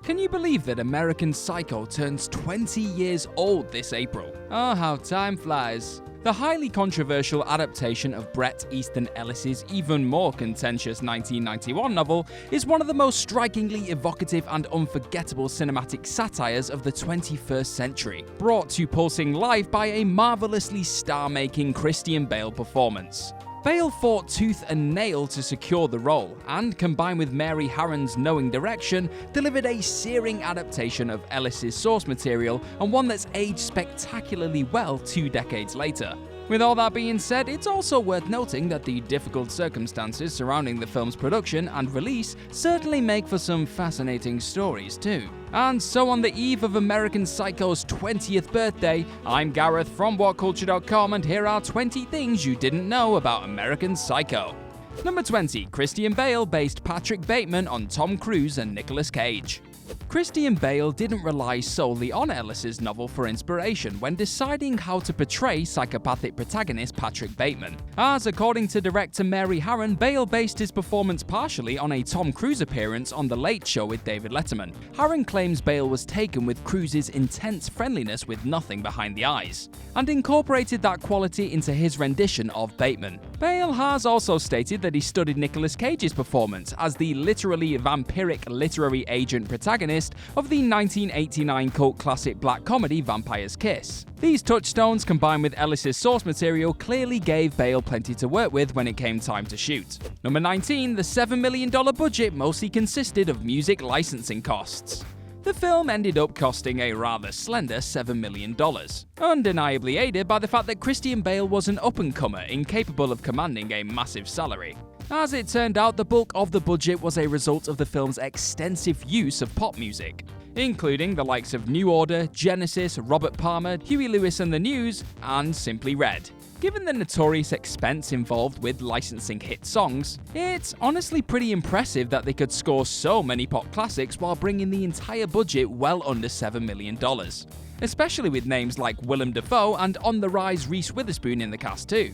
Can you believe that American Psycho turns 20 years old this April? Oh, how time flies. The highly controversial adaptation of Bret Easton Ellis's even more contentious 1991 novel is one of the most strikingly evocative and unforgettable cinematic satires of the 21st century, brought to pulsing life by a marvelously star-making Christian Bale performance. Bale fought tooth and nail to secure the role, and combined with Mary Harron's knowing direction, delivered a searing adaptation of Ellis's source material, and one that's aged spectacularly well 2 decades later. With all that being said, it's also worth noting that the difficult circumstances surrounding the film's production and release certainly make for some fascinating stories too. And so on the eve of American Psycho's 20th birthday, I'm Gareth from WhatCulture.com, and here are 20 things you didn't know about American Psycho. Number 20. Christian Bale based Patrick Bateman on Tom Cruise and Nicolas Cage. Christian Bale didn't rely solely on Ellis's novel for inspiration when deciding how to portray psychopathic protagonist Patrick Bateman, as according to director Mary Harron, Bale based his performance partially on a Tom Cruise appearance on The Late Show with David Letterman. Harron claims Bale was taken with Cruise's intense friendliness with nothing behind the eyes, and incorporated that quality into his rendition of Bateman. Bale has also stated that he studied Nicolas Cage's performance as the literally vampiric literary agent protagonist of the 1989 cult classic black comedy Vampire's Kiss. These touchstones, combined with Ellis's source material, clearly gave Bale plenty to work with when it came time to shoot. Number 19. The $7 million budget mostly consisted of music licensing costs. The film ended up costing a rather slender $7 million, undeniably aided by the fact that Christian Bale was an up-and-comer incapable of commanding a massive salary. As it turned out, the bulk of the budget was a result of the film's extensive use of pop music, including the likes of New Order, Genesis, Robert Palmer, Huey Lewis and the News, and Simply Red. Given the notorious expense involved with licensing hit songs, it's honestly pretty impressive that they could score so many pop classics while bringing the entire budget well under $7 million. Especially with names like Willem Dafoe and on-the-rise Reese Witherspoon in the cast too.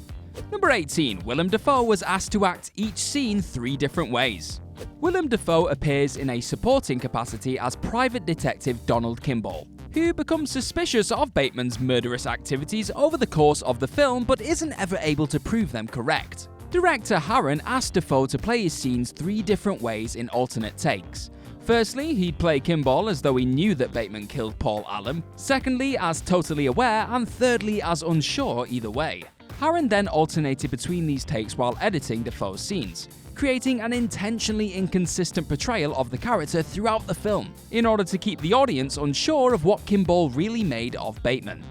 Number 18. Willem Dafoe was asked to act each scene 3 different ways. Willem Dafoe appears in a supporting capacity as private detective Donald Kimball, who becomes suspicious of Bateman's murderous activities over the course of the film but isn't ever able to prove them correct. Director Harron asked Dafoe to play his scenes 3 different ways in alternate takes. Firstly, he'd play Kimball as though he knew that Bateman killed Paul Allen, secondly as totally aware, and thirdly as unsure either way. Harron then alternated between these takes while editing Dafoe's scenes, creating an intentionally inconsistent portrayal of the character throughout the film, in order to keep the audience unsure of what Kimball really made of Bateman.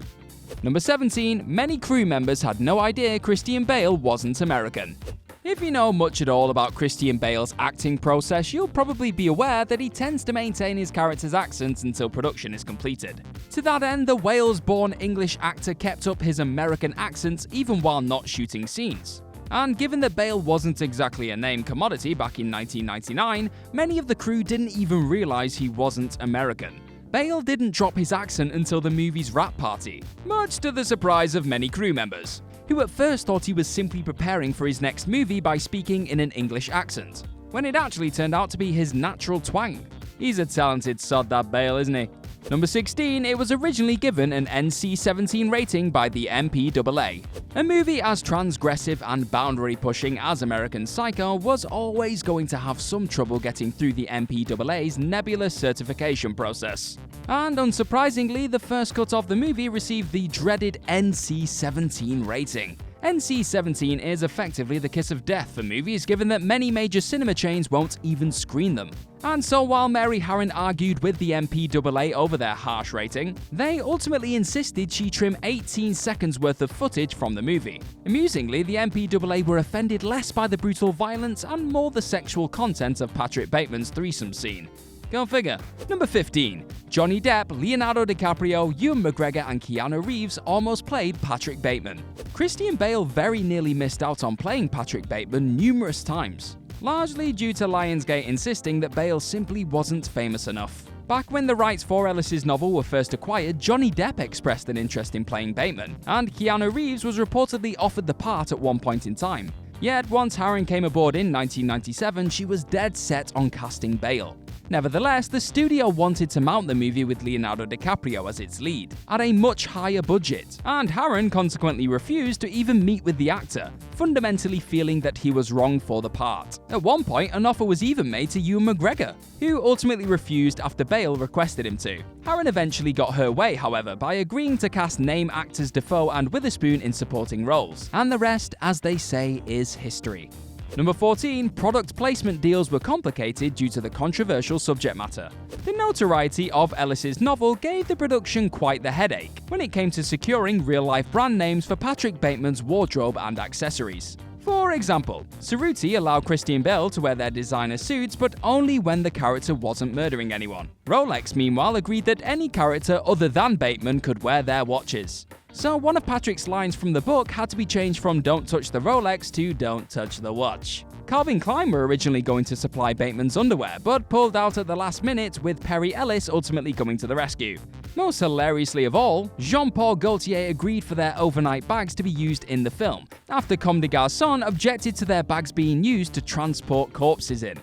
Number 17. Many crew members had no idea Christian Bale wasn't American. If you know much at all about Christian Bale's acting process, you'll probably be aware that he tends to maintain his character's accent until production is completed. To that end, the Wales-born English actor kept up his American accent even while not shooting scenes. And given that Bale wasn't exactly a name commodity back in 1999, many of the crew didn't even realize he wasn't American. Bale didn't drop his accent until the movie's wrap party, much to the surprise of many crew members, who at first thought he was simply preparing for his next movie by speaking in an English accent, when it actually turned out to be his natural twang. He's a talented sod, that Bale, isn't he? Number 16. It was originally given an NC-17 rating by the MPAA. A movie as transgressive and boundary-pushing as American Psycho was always going to have some trouble getting through the MPAA's nebulous certification process. And unsurprisingly, the first cut of the movie received the dreaded NC-17 rating. NC-17 is effectively the kiss of death for movies, given that many major cinema chains won't even screen them. And so while Mary Harron argued with the MPAA over their harsh rating, they ultimately insisted she trim 18 seconds worth of footage from the movie. Amusingly, the MPAA were offended less by the brutal violence and more the sexual content of Patrick Bateman's threesome scene. Go figure. Number 15. Johnny Depp, Leonardo DiCaprio, Ewan McGregor and Keanu Reeves almost played Patrick Bateman. Christian Bale very nearly missed out on playing Patrick Bateman numerous times, largely due to Lionsgate insisting that Bale simply wasn't famous enough. Back when the rights for Ellis's novel were first acquired, Johnny Depp expressed an interest in playing Bateman, and Keanu Reeves was reportedly offered the part at one point in time. Yet once Harron came aboard in 1997, she was dead set on casting Bale. Nevertheless, the studio wanted to mount the movie with Leonardo DiCaprio as its lead, at a much higher budget, and Harron consequently refused to even meet with the actor, fundamentally feeling that he was wrong for the part. At one point, an offer was even made to Ewan McGregor, who ultimately refused after Bale requested him to. Harron eventually got her way, however, by agreeing to cast name actors Dafoe and Witherspoon in supporting roles, and the rest, as they say, is history. Number 14, product placement deals were complicated due to the controversial subject matter. The notoriety of Ellis's novel gave the production quite the headache when it came to securing real-life brand names for Patrick Bateman's wardrobe and accessories. For example, Cerruti allowed Christian Bale to wear their designer suits, but only when the character wasn't murdering anyone. Rolex, meanwhile, agreed that any character other than Bateman could wear their watches. So one of Patrick's lines from the book had to be changed from "Don't touch the Rolex" to "Don't touch the watch." Calvin Klein were originally going to supply Bateman's underwear, but pulled out at the last minute, with Perry Ellis ultimately coming to the rescue. Most hilariously of all, Jean-Paul Gaultier agreed for their overnight bags to be used in the film, after Comme des Garçons objected to their bags being used to transport corpses in.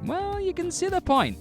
Well, you can see the point.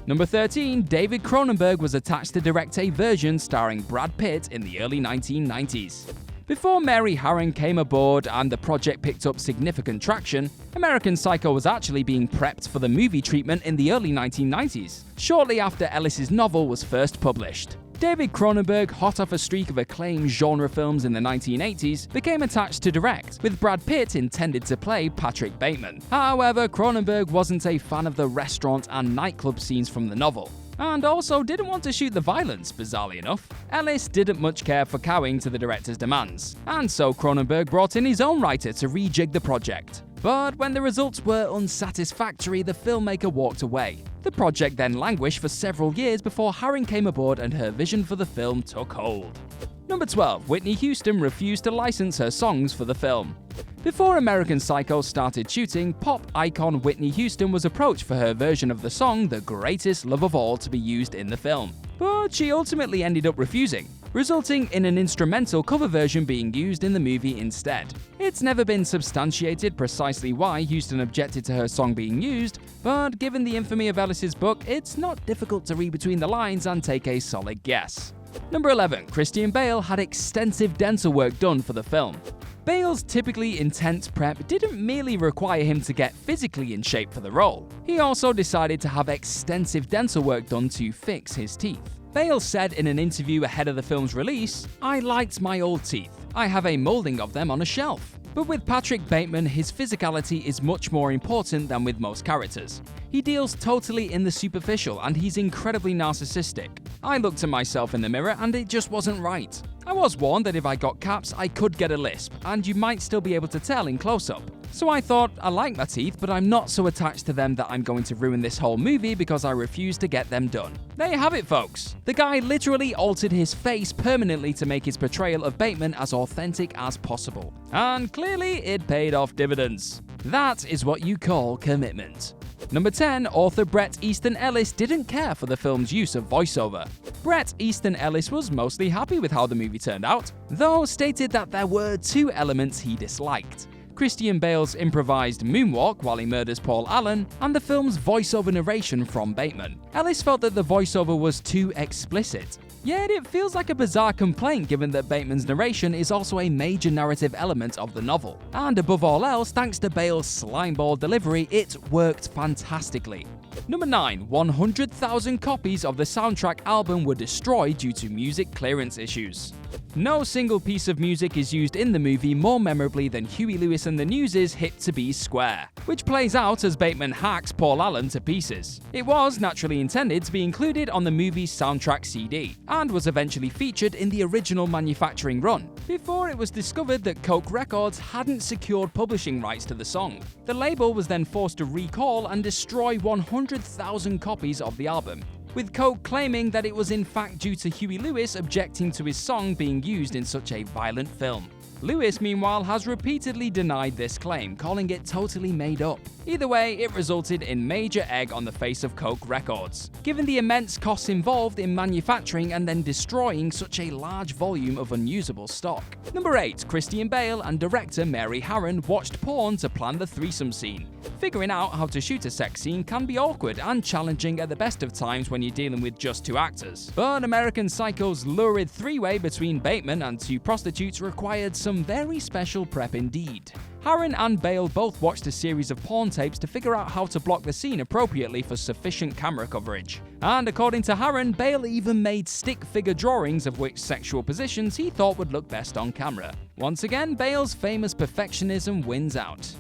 Number 13, David Cronenberg was attached to direct a version starring Brad Pitt in the early 1990s. Before Mary Harron came aboard and the project picked up significant traction, American Psycho was actually being prepped for the movie treatment in the early 1990s, shortly after Ellis's novel was first published. David Cronenberg, hot off a streak of acclaimed genre films in the 1980s, became attached to direct, with Brad Pitt intended to play Patrick Bateman. However, Cronenberg wasn't a fan of the restaurant and nightclub scenes from the novel, and also didn't want to shoot the violence, bizarrely enough. Ellis didn't much care for cowing to the director's demands, and so Cronenberg brought in his own writer to rejig the project. But when the results were unsatisfactory, the filmmaker walked away. The project then languished for several years before Harron came aboard and her vision for the film took hold. Number 12, Whitney Houston refused to license her songs for the film. Before American Psycho started shooting, pop icon Whitney Houston was approached for her version of the song "The Greatest Love of All" to be used in the film, but she ultimately ended up refusing, resulting in an instrumental cover version being used in the movie instead. It's never been substantiated precisely why Houston objected to her song being used, but given the infamy of Ellis's book, it's not difficult to read between the lines and take a solid guess. Number 11, Christian Bale had extensive dental work done for the film. Bale's typically intense prep didn't merely require him to get physically in shape for the role. He also decided to have extensive dental work done to fix his teeth. Bale said in an interview ahead of the film's release, "I liked my old teeth. I have a molding of them on a shelf." But with Patrick Bateman, his physicality is much more important than with most characters. He deals totally in the superficial and he's incredibly narcissistic. I looked at myself in the mirror and it just wasn't right. I was warned that if I got caps, I could get a lisp, and you might still be able to tell in close-up. So I thought, I like my teeth, but I'm not so attached to them that I'm going to ruin this whole movie because I refuse to get them done. There you have it, folks. The guy literally altered his face permanently to make his portrayal of Bateman as authentic as possible. And clearly, it paid off dividends. That is what you call commitment. Number 10, author Bret Easton Ellis didn't care for the film's use of voiceover. Bret Easton Ellis was mostly happy with how the movie turned out, though stated that there were two elements he disliked: Christian Bale's improvised moonwalk while he murders Paul Allen, and the film's voiceover narration from Bateman. Ellis felt that the voiceover was too explicit. Yet it feels like a bizarre complaint given that Bateman's narration is also a major narrative element of the novel. And above all else, thanks to Bale's slimeball delivery, it worked fantastically. Number 9, 100,000 copies of the soundtrack album were destroyed due to music clearance issues. No single piece of music is used in the movie more memorably than Huey Lewis and the News' Hip to Be Square, which plays out as Bateman hacks Paul Allen to pieces. It was naturally intended to be included on the movie's soundtrack CD, and was eventually featured in the original manufacturing run, before it was discovered that Coke Records hadn't secured publishing rights to the song. The label was then forced to recall and destroy 100,000 copies of the album, with Coke claiming that it was in fact due to Huey Lewis objecting to his song being used in such a violent film. Lewis, meanwhile, has repeatedly denied this claim, calling it totally made up. Either way, it resulted in major egg on the face of Coke Records, given the immense costs involved in manufacturing and then destroying such a large volume of unusable stock. Number 8. Christian Bale and director Mary Harron watched porn to plan the threesome scene. Figuring out how to shoot a sex scene can be awkward and challenging at the best of times when you're dealing with just two actors. But American Psycho's lurid three-way between Bateman and two prostitutes required some very special prep indeed. Harron and Bale both watched a series of porn tapes to figure out how to block the scene appropriately for sufficient camera coverage. And according to Harron, Bale even made stick figure drawings of which sexual positions he thought would look best on camera. Once again, Bale's famous perfectionism wins out.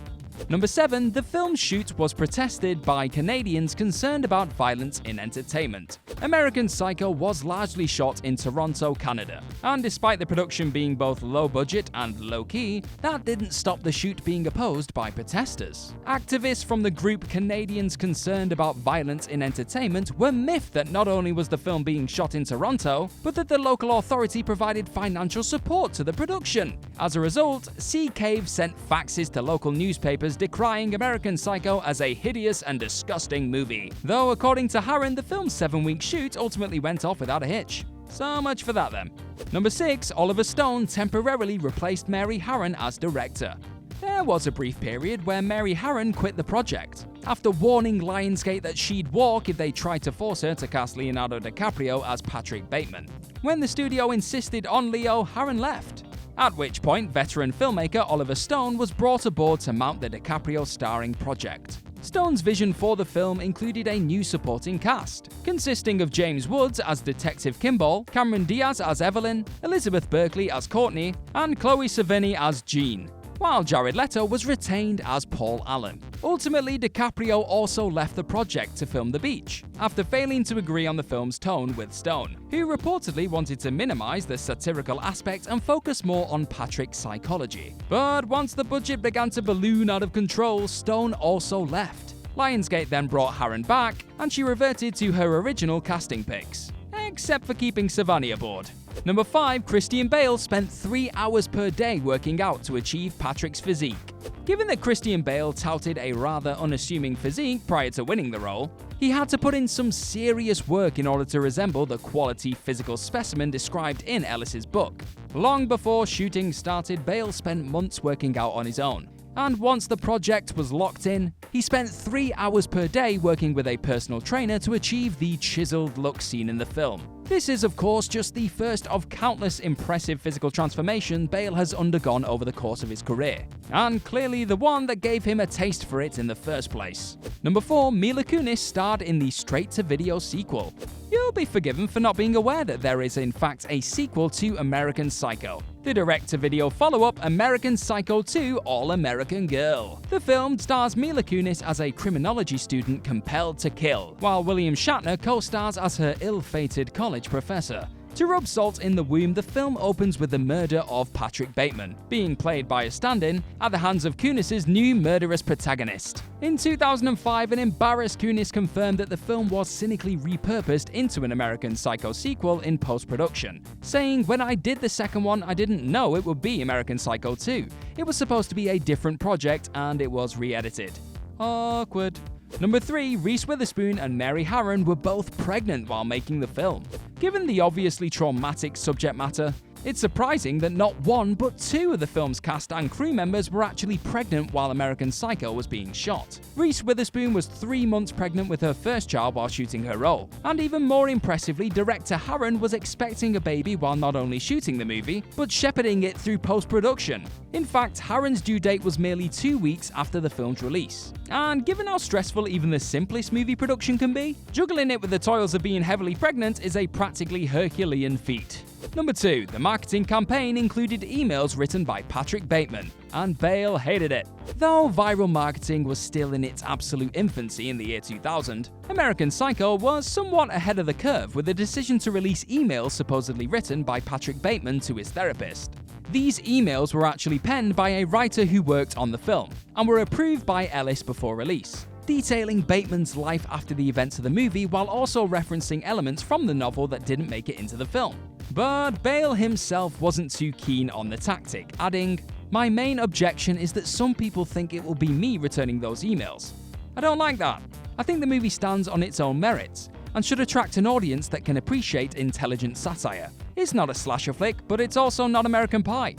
Number 7. The film's shoot was protested by Canadians concerned about violence in entertainment. American Psycho was largely shot in Toronto, Canada, and despite the production being both low-budget and low-key, that didn't stop the shoot being opposed by protesters. Activists from the group Canadians Concerned About Violence in Entertainment were miffed that not only was the film being shot in Toronto, but that the local authority provided financial support to the production. As a result, Sea Cave sent faxes to local newspapers decrying American Psycho as a hideous and disgusting movie. Though according to Harron, the film's 7-week shoot ultimately went off without a hitch. So much for that then. Number 6. Oliver Stone temporarily replaced Mary Harron as director. There was a brief period where Mary Harron quit the project, after warning Lionsgate that she'd walk if they tried to force her to cast Leonardo DiCaprio as Patrick Bateman. When the studio insisted on Leo, Harron left. At which point, veteran filmmaker Oliver Stone was brought aboard to mount the DiCaprio starring project. Stone's vision for the film included a new supporting cast, consisting of James Woods as Detective Kimball, Cameron Diaz as Evelyn, Elizabeth Berkley as Courtney, and Chloe Sevigny as Jean, while Jared Leto was retained as Paul Allen. Ultimately, DiCaprio also left the project to film The Beach, after failing to agree on the film's tone with Stone, who reportedly wanted to minimize the satirical aspect and focus more on Patrick's psychology. But once the budget began to balloon out of control, Stone also left. Lionsgate then brought Harron back, and she reverted to her original casting picks, except for keeping Sevigny aboard. Number 5. Christian Bale spent 3 hours per day working out to achieve Patrick's physique. Given that Christian Bale touted a rather unassuming physique prior to winning the role, he had to put in some serious work in order to resemble the quality physical specimen described in Ellis's book. Long before shooting started, Bale spent months working out on his own. And once the project was locked in, he spent 3 hours per day working with a personal trainer to achieve the chiseled look seen in the film. This is, of course, just the first of countless impressive physical transformation Bale has undergone over the course of his career, and clearly the one that gave him a taste for it in the first place. Number 4. Mila Kunis starred in the straight-to-video sequel. You'll be forgiven for not being aware that there is in fact a sequel to American Psycho, the direct-to-video follow-up American Psycho 2 All-American Girl. The film stars Mila Kunis as a criminology student compelled to kill, while William Shatner co-stars as her ill-fated college professor. To rub salt in the wound, the film opens with the murder of Patrick Bateman, being played by a stand-in, at the hands of Kunis's new murderous protagonist. In 2005, an embarrassed Kunis confirmed that the film was cynically repurposed into an American Psycho sequel in post-production, saying, "When I did the second one, I didn't know it would be American Psycho 2. It was supposed to be a different project, and it was re-edited." Awkward. Number 3. Reese Witherspoon and Mary Harron were both pregnant while making the film. Given the obviously traumatic subject matter, it's surprising that not one but 2 of the film's cast and crew members were actually pregnant while American Psycho was being shot. Reese Witherspoon was 3 months pregnant with her first child while shooting her role, and even more impressively, director Harron was expecting a baby while not only shooting the movie, but shepherding it through post-production. In fact, Harron's due date was merely 2 weeks after the film's release. And given how stressful even the simplest movie production can be, juggling it with the toils of being heavily pregnant is a practically Herculean feat. Number 2. The marketing campaign included emails written by Patrick Bateman, and Bale hated it. Though viral marketing was still in its absolute infancy in the year 2000, American Psycho was somewhat ahead of the curve with the decision to release emails supposedly written by Patrick Bateman to his therapist. These emails were actually penned by a writer who worked on the film, and were approved by Ellis before release, detailing Bateman's life after the events of the movie while also referencing elements from the novel that didn't make it into the film. But Bale himself wasn't too keen on the tactic, adding, My main objection is that some people think it will be me returning those emails. I don't like that. I think the movie stands on its own merits and should attract an audience that can appreciate intelligent satire. It's not a slasher flick, but it's also not American Pie.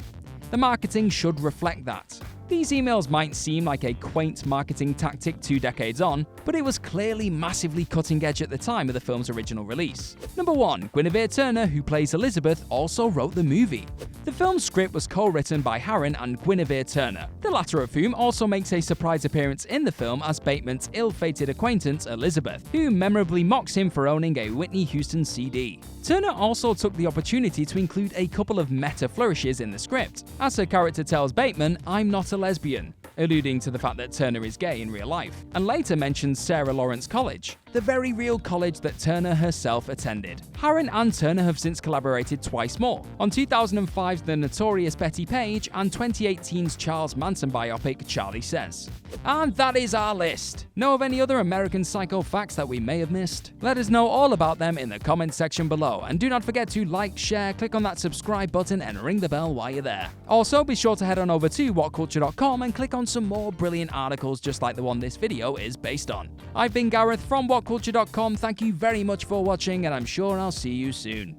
The marketing should reflect that. These emails might seem like a quaint marketing tactic 2 decades on, but it was clearly massively cutting edge at the time of the film's original release. Number 1. Guinevere Turner, who plays Elizabeth, also wrote the movie. The film's script was co-written by Harron and Guinevere Turner, the latter of whom also makes a surprise appearance in the film as Bateman's ill-fated acquaintance Elizabeth, who memorably mocks him for owning a Whitney Houston CD. Turner also took the opportunity to include a couple of meta flourishes in the script, as her character tells Bateman, "I'm not a lesbian," alluding to the fact that Turner is gay in real life, and later mentions Sarah Lawrence College, the very real college that Turner herself attended. Harron and Turner have since collaborated twice more, on 2005's The Notorious Betty Page and 2018's Charles Manson biopic Charlie Says. And that is our list. Know of any other American Psycho facts that we may have missed? Let us know all about them in the comments section below, and do not forget to like, share, click on that subscribe button and ring the bell while you're there. Also, be sure to head on over to whatculture.com and click on some more brilliant articles just like the one this video is based on. I've been Gareth from whatculture.com, thank you very much for watching, and I'm sure I'll see you soon.